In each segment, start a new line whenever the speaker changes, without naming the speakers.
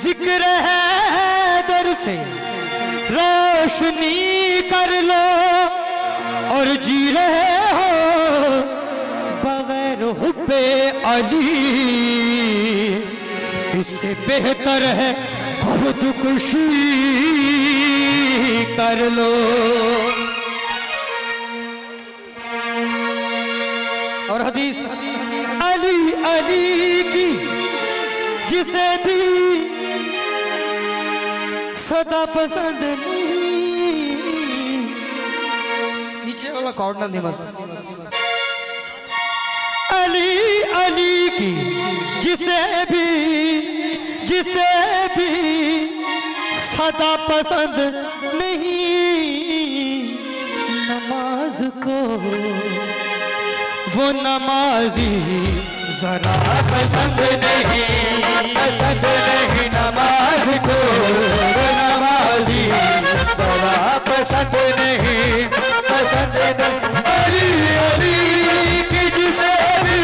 जिक्र है दर से रोशनी कर लो और जी रहे हो बगैर हुब्बे अली, इससे बेहतर है खुदकुशी कर लो। और हदीस अली अली की जिसे भी सदा पसंद नहीं, नीचे वाला कॉर्ड ना दे बस। अली अली की जिसे भी सदा पसंद नहीं, नमाज को वो नमाजी जरा पसंद नहीं नमाज को वो नमाजी जरा पसंद नहीं अली अली की जिसे भी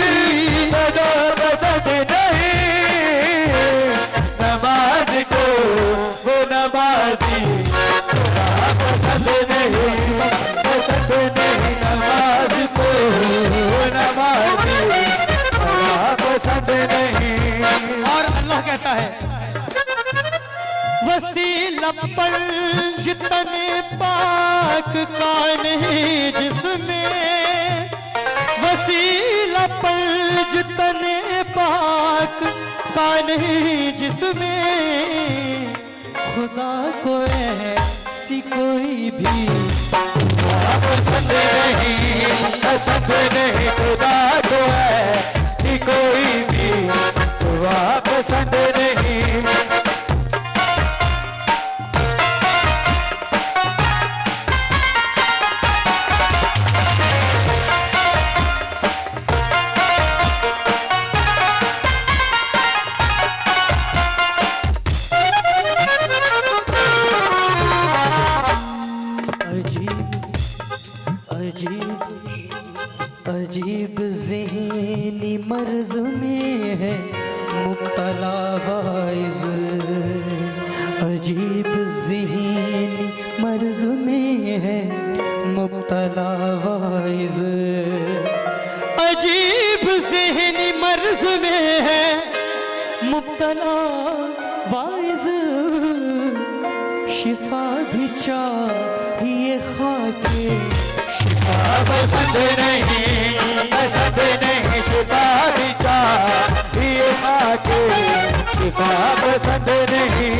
सदा पसंद नहीं, नमाज को वो नमाजी जरा पसंद नहीं नमाज को नमाजी जरा पसंद नहीं। और अल्लाह कहता है वसीला पर जितने पाक कान है जिसमें, वसीला पर जितने पाक कान है जिसमें, खुदा को ऐसी कोई भी पसंद नहीं खुदा को ऐसी कोई भी पसंद नहीं। अजीब ज़हनी मर्ज में है मुब्तला वाइज़, अजीब ज़हनी मर्ज में है मुब्तला वाइज़, अजीब ज़हनी मर्ज में है मुब्तला वाइज़, शिफा भी चाहिए खाके पसंद नहीं शिफा भी चाहिए खाके, शिफा पसंद नहीं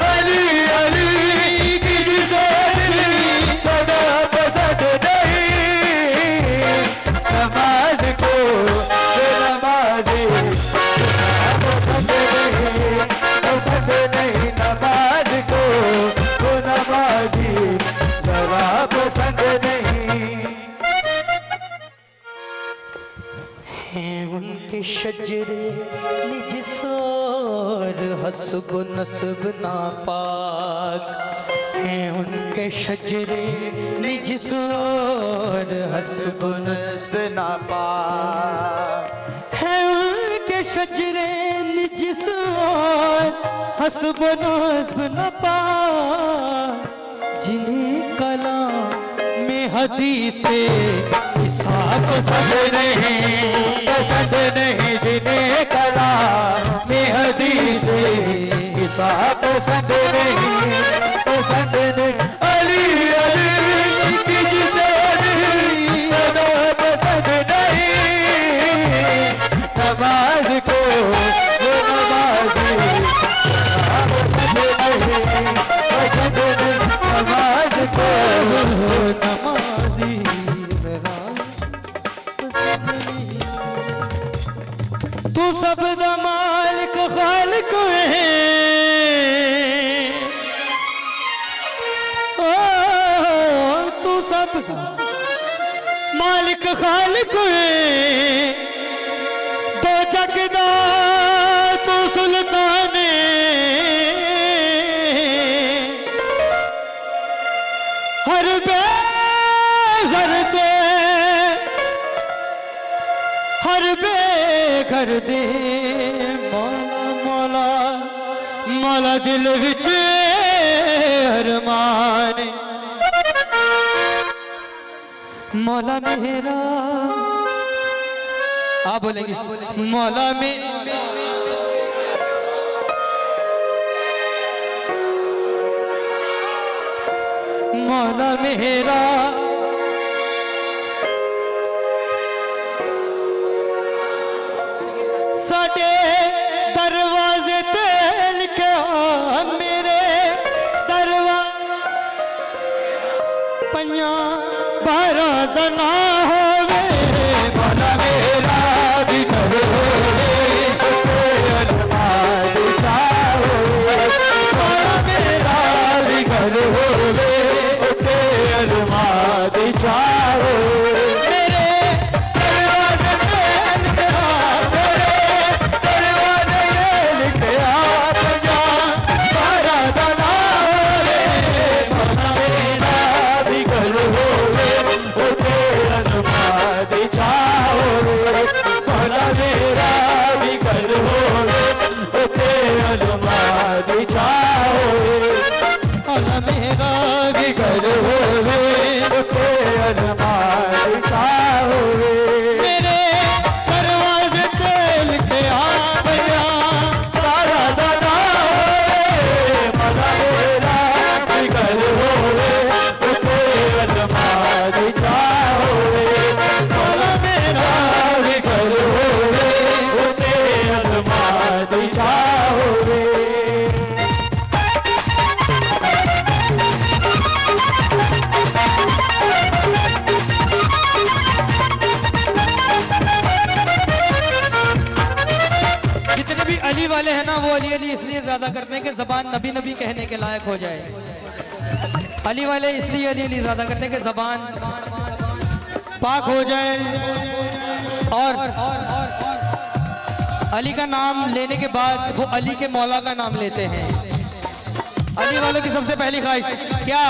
अली अली की जिसे सदा पसंद नहीं, नमाज को नमाजी पसंद नहीं नमाज को वो नमाजी जरा पसंद नहीं। हैं उनके शजरे निजसार हस्ब नस्ब नापाक, हैं उनके शजरे निजसार हस्ब नस्ब नापाक, हैं उनके शजरे निजसार हस्ब नस्ब नापाक, जिन्हें कलाम में हदीसे हिसाब पसंद नहीं जिन्हें कलाम में हदीसे हिसाब पसंद नहीं अली अली की जिसे सदा पसंद नहीं, नमाज को वो नमाजी पसंद नहीं नमाज को नमाजी तू सब दा मालिक खालिक है, तू सब दा मालिक खालिक है, दो जग दा तू सुल्तान हर बेज़र दे हर बेघर दे मौला मौला मौला दिल विच अरमान मौला मेरा आप बोलेंगे मौला मेरा मौला मेरा साडे दरवाजे ते लिखा मेरे दरवाजे पंजा बारा दना होवे मौला मेरा भी करो मौला मेरा भी करो चाहो मेरे दरवाजे पे लिखे आप जान सारा दना रे मौला मेरा भी कर हो रे ओ तेरा नमाज़ चाहो मौला मेरा भी कर हो रे ओ तेरा नमाज़ चाहो मौला मेरा भी कर हो रे मेरे दरवाजे पे लिखे आप सारा दादा मौला मेरा भी कर हो नमाज चाहो मौला मेरा भी कर हो नमाज चाहो अली वाले हैं ना वो अली अली इसलिए ज्यादा करते हैं कि जबान नबी नबी कहने के लायक हो जाए। अली वाले इसलिए अली अली ज्यादा करते हैं कि जबान पाक हो जाए और अली का नाम लेने के बाद वो अली के मौला का नाम लेते हैं। अली वालों की सबसे पहली ख्वाहिश क्या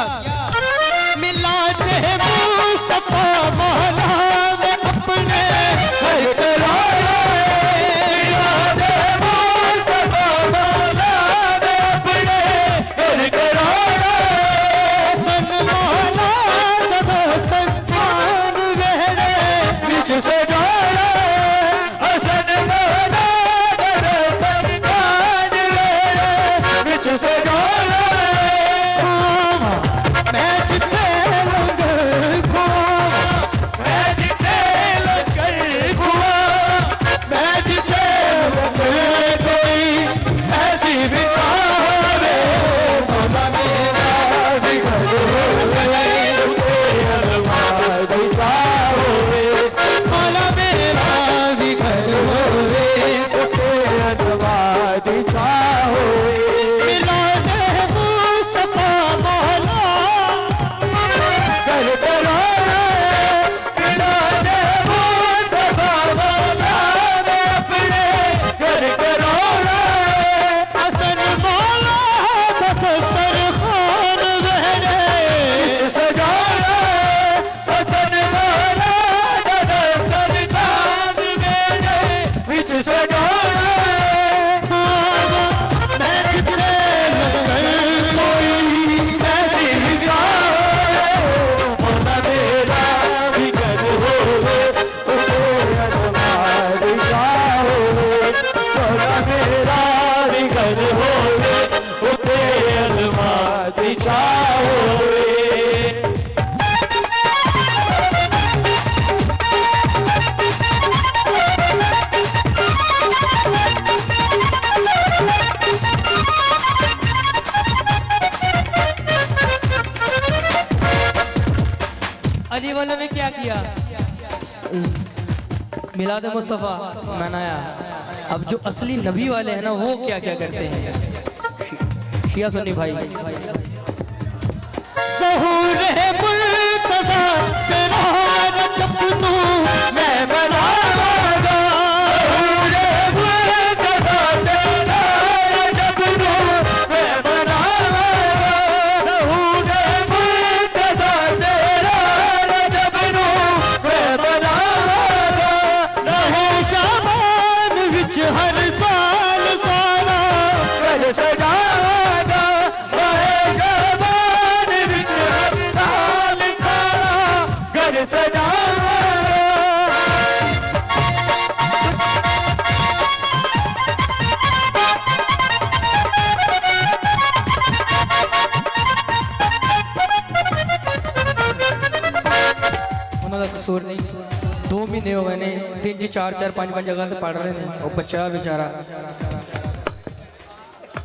मिलाते हैं मुस्तफा मौला में अपने अली वालों ने क्या किया मिलाद मुस्तफ़ा मनाया। अब जो असली नबी वाले हैं ना वो क्या क्या करते हैं शिया सुन्नी भाई ज़हूर है मुर्तज़ा तेरा रजब तू मैं बनाऊंगा ज़हूर है मुर्तज़ा तेरा रजब तू मैं बनाऊंगा ज़हूर है मुर्तज़ा तेरा रजब तू मैं बनाऊंगा रहे शाबान विच हर साल सारा कर सजा
हुए ने 3 4 4 5 5 जगह से पढ़ रहे हैं वो बच्चा बेचारा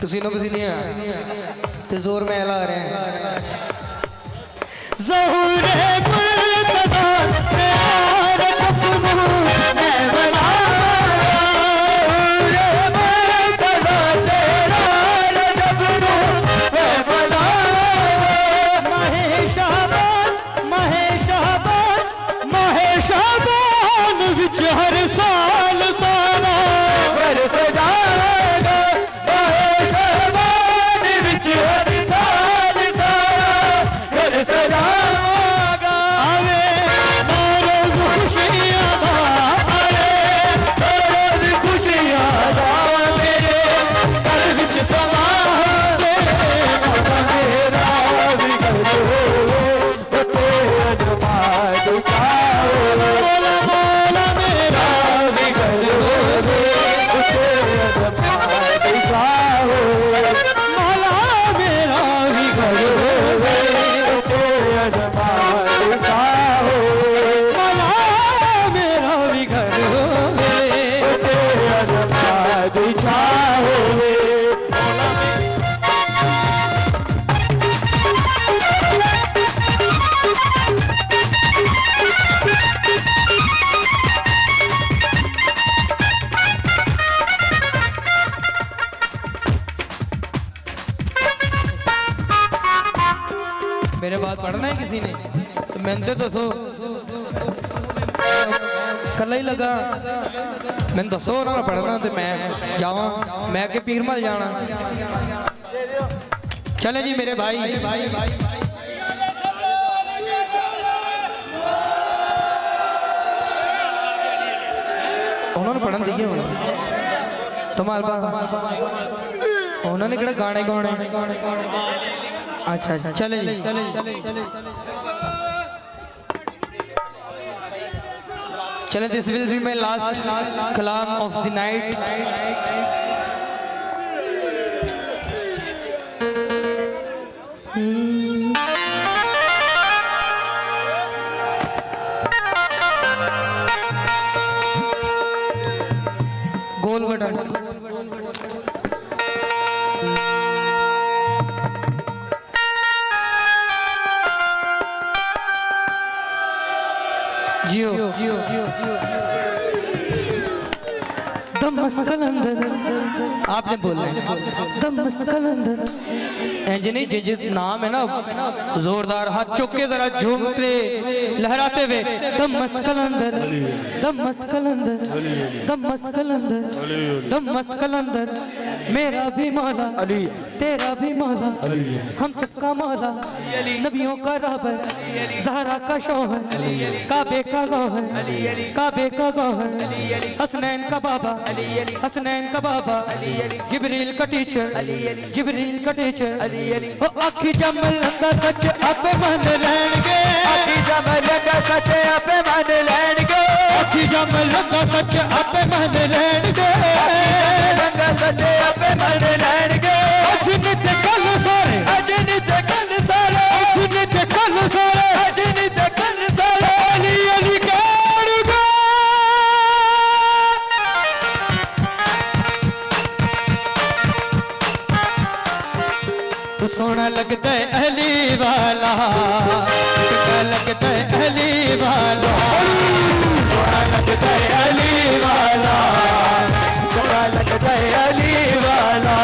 पसीनो पसीने तो जोर में ला रहे हैं ज़हूरे मुर्तज़ा प्यार अपनों मैं बना हर साल सारा घर सजाएगा शहबान विच हर साल सारा घर सजाएगा आवे रोज खुशियां आवे रोज खुशियां मेरे घर विच समा मेरा भी घर हो मेरे बात पढ़ना है किसी ने तो मैंने दसो कल ही लगा मैंने दसो ना पढ़ना तो मैं जावा मैं के पीर मल जाना चले जी मेरे भाई उन्होंने पढ़न दी तुम्हारे उन्होंने किहड़ा गाने गाने अच्छा अच्छा चले चले this will be my last kalam of the night गोल बटन जियो दमस्त कलंदर आपने बोला दमस्त कलंदर नहीं जिस नाम है ना जोरदार हाथ चौके जरा झूमते लहराते हुए दमस्त कलंदर दमस्त कलंदर दमस्त कलंदर दमस्त कलंदर मेरा भी मौला तेरा भी मौला हम सबका मौला नबियों का राबर ज़हरा का शौहर काबे का गौहर काबे का गौहर हसनैन का बाबा हसनैन का बाबा जिब्रील का टीचर जिब्रील का टीचर ओ आखी जम लगा सच आपे मन लैणगे आखी जम लगा सच आपे मन लैणगे आखी जम लगा सच आपे मन लैणगे लगा सच आपे मन लैणगे अज नित कल सारे अज नित कल सारे अज नित कल सारे अज नित कल सारे अली अली गाड़गा सोना लगता है अली वाला चंगा लगता है अली वाला सोना लगता है अली वाला चंगा लगता है अली वाला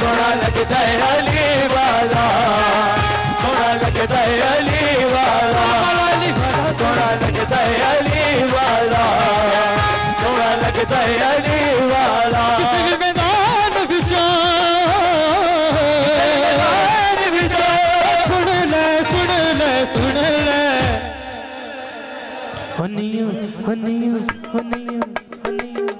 सोना लगता है अली वाला सोना लगता है अली वाला सोना लगता है अली वाला सोना लगता है अली वाला किसी भी मैदान विचार सुन ले हनिया हनिया हनिया हनिया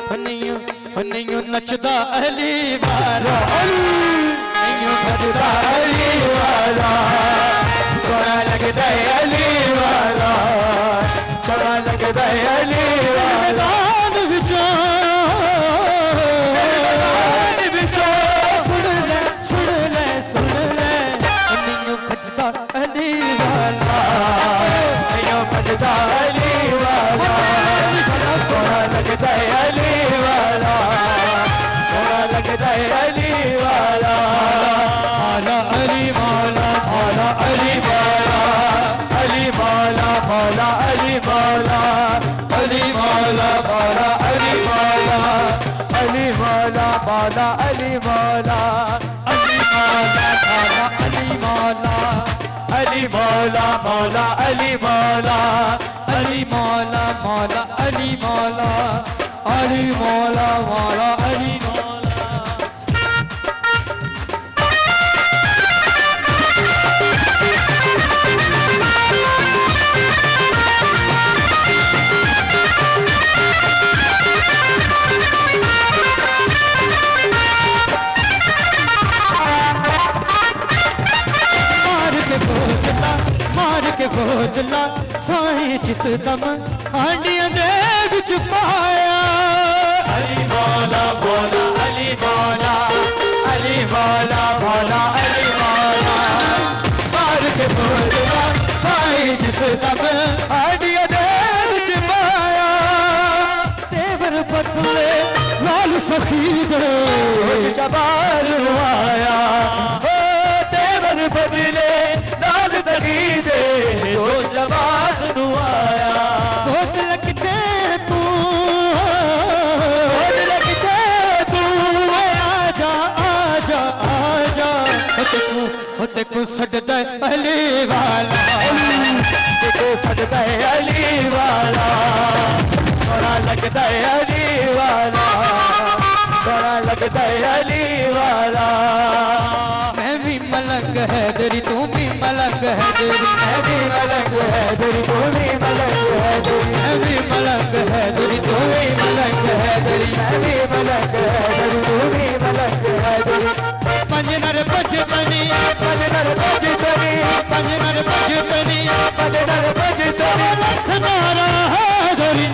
हनिया हनिया नचदा अली वाला हनिया भजदा अली वाला सोना लगदा अली वाला सोना लगदा अली वाला अली
मौला अली मौला अली मौला मौला अली मौला अली मौला मौला अली मौला अली मौला मौला अली मौला अली मौला मौला अली मौला मार के बोझला साईं जिस दम हांडियां दे विच पाया अली मौला मौला अली मौला अली मौला मौला अली मौला मार के बोझला साईं जिस दम हांडियां दे विच पाया तेवर बदले लाल सखी दे जबार आया तेवर बदले सखी दे जो जवान आया बहुत लगते तू आजा आजा आजा देखो सजदा अली वाला देखो सजदा अली वाला बड़ा लगता है अली वाला बड़ा लगता है अली वाला मैं भी मलंग है तेरी तू भी मलंग है तेरी मैं भी मलंग है तेरी तू भी मलंग है तेरी मैं भी मलंग है तेरी तू भी मलंग है तेरी मैं भी मलंग है तेरी तू भी मलंग है तेरी पंजनर पंजतनी पंजनर पंजतनी पंजनर पंजतनी पंजनर पंजतनी लख नारा है तेरी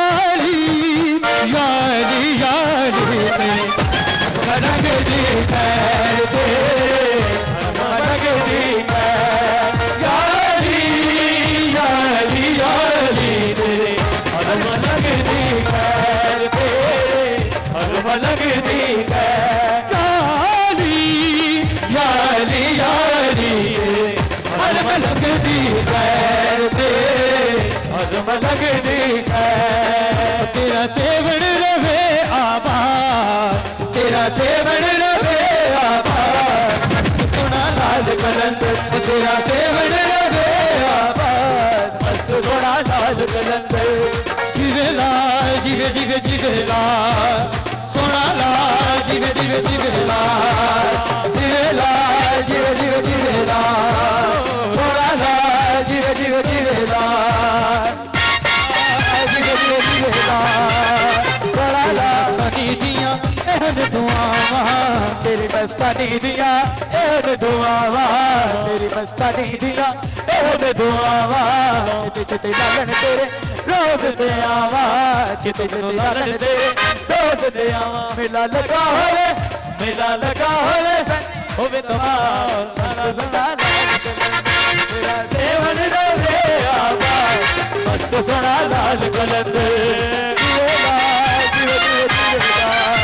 यारी यारी यारी मलंग जी कहते मलंग जी यारी यारी यारी तेरे हर मलंग जी कहते हर मलंग जी यारी यारी यारी हर मलंग जी कहते हर मलंग जी तेरा सेवण रवे आबाद तेरा सेवण रवे आबाद सुना लाल कलंदर तेरा सेवण रवे आबाद मस्त सुना लाल कलंदर जिवे लाल जिवे जिवे जिवे लाल सोना लाल जिवे जिवे जिवे लाल जिवे लाल जिवे जिवे जिवे लाल सोना लाल जिवे जिवे जिवे लाल दिया तेरी मस्तानी दिया दुआवा तेरी मस्तानी दिया दुआवा चित चित लालन तेरे रोज दे आवा चित चित लालन तेरे रोज दे आवा मेला लगा होले होवे तुम्हारा तेरा देवन रे आवा मस्त सोना लाल कलंदर